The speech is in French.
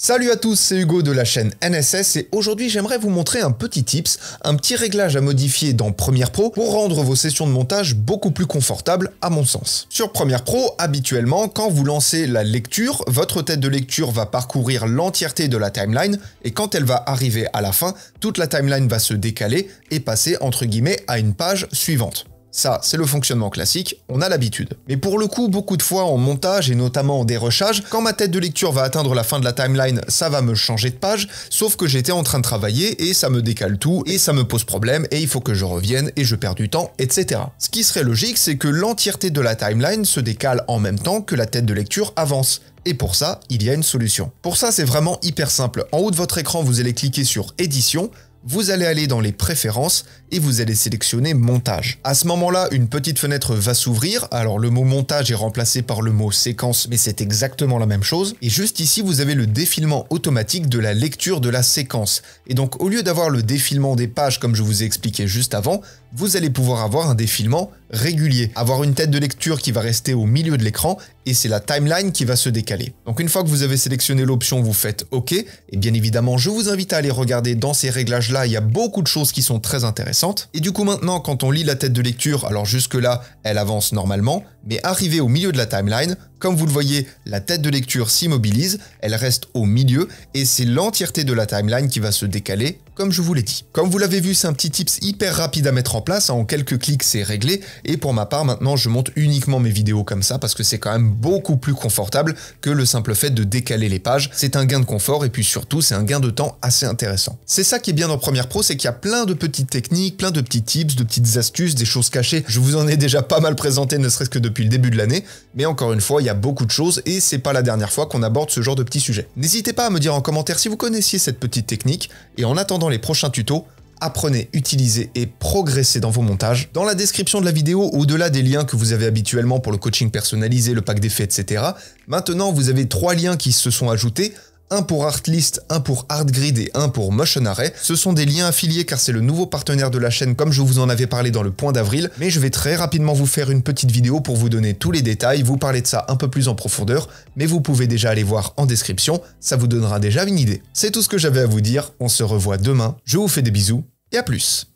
Salut à tous, c'est Hugo de la chaîne NSS et aujourd'hui j'aimerais vous montrer un petit tips, un petit réglage à modifier dans Premiere Pro pour rendre vos sessions de montage beaucoup plus confortables à mon sens. Sur Premiere Pro, habituellement, quand vous lancez la lecture, votre tête de lecture va parcourir l'entièreté de la timeline et quand elle va arriver à la fin, toute la timeline va se décaler et passer entre guillemets à une page suivante. Ça, c'est le fonctionnement classique, on a l'habitude. Mais pour le coup, beaucoup de fois en montage et notamment en dérushage, quand ma tête de lecture va atteindre la fin de la timeline, ça va me changer de page, sauf que j'étais en train de travailler et ça me décale tout et ça me pose problème et il faut que je revienne et je perds du temps, etc. Ce qui serait logique, c'est que l'entièreté de la timeline se décale en même temps que la tête de lecture avance. Et pour ça, il y a une solution. Pour ça, c'est vraiment hyper simple. En haut de votre écran, vous allez cliquer sur Édition, vous allez aller dans les préférences et vous allez sélectionner montage. À ce moment-là, une petite fenêtre va s'ouvrir. Alors le mot montage est remplacé par le mot séquence, mais c'est exactement la même chose. Et juste ici, vous avez le défilement automatique de la lecture de la séquence. Et donc au lieu d'avoir le défilement des pages comme je vous ai expliqué juste avant, vous allez pouvoir avoir un défilement régulier, avoir une tête de lecture qui va rester au milieu de l'écran et c'est la timeline qui va se décaler. Donc une fois que vous avez sélectionné l'option, vous faites OK et bien évidemment, je vous invite à aller regarder dans ces réglages-là, il y a beaucoup de choses qui sont très intéressantes. Et du coup maintenant, quand on lit la tête de lecture, alors jusque-là, elle avance normalement, mais arrivé au milieu de la timeline, comme vous le voyez, la tête de lecture s'immobilise, elle reste au milieu et c'est l'entièreté de la timeline qui va se décaler, comme je vous l'ai dit. Comme vous l'avez vu, c'est un petit tips hyper rapide à mettre en place, en quelques clics c'est réglé, et pour ma part maintenant je monte uniquement mes vidéos comme ça parce que c'est quand même beaucoup plus confortable que le simple fait de décaler les pages. C'est un gain de confort et puis surtout c'est un gain de temps assez intéressant. C'est ça qui est bien dans Premiere Pro, c'est qu'il y a plein de petites techniques, plein de petits tips, de petites astuces, des choses cachées. Je vous en ai déjà pas mal présenté, ne serait-ce que depuis le début de l'année, mais encore une fois, il y a beaucoup de choses et c'est pas la dernière fois qu'on aborde ce genre de petits sujets. N'hésitez pas à me dire en commentaire si vous connaissiez cette petite technique et en attendant les prochains tutos, apprenez, utilisez et progressez dans vos montages. Dans la description de la vidéo, au-delà des liens que vous avez habituellement pour le coaching personnalisé, le pack d'effets, etc., maintenant vous avez 3 liens qui se sont ajoutés. Un pour Artlist, un pour Artgrid et un pour Motion Array. Ce sont des liens affiliés car c'est le nouveau partenaire de la chaîne comme je vous en avais parlé dans le point d'avril, mais je vais très rapidement vous faire une petite vidéo pour vous donner tous les détails, vous parler de ça un peu plus en profondeur, mais vous pouvez déjà aller voir en description, ça vous donnera déjà une idée. C'est tout ce que j'avais à vous dire, on se revoit demain, je vous fais des bisous et à plus.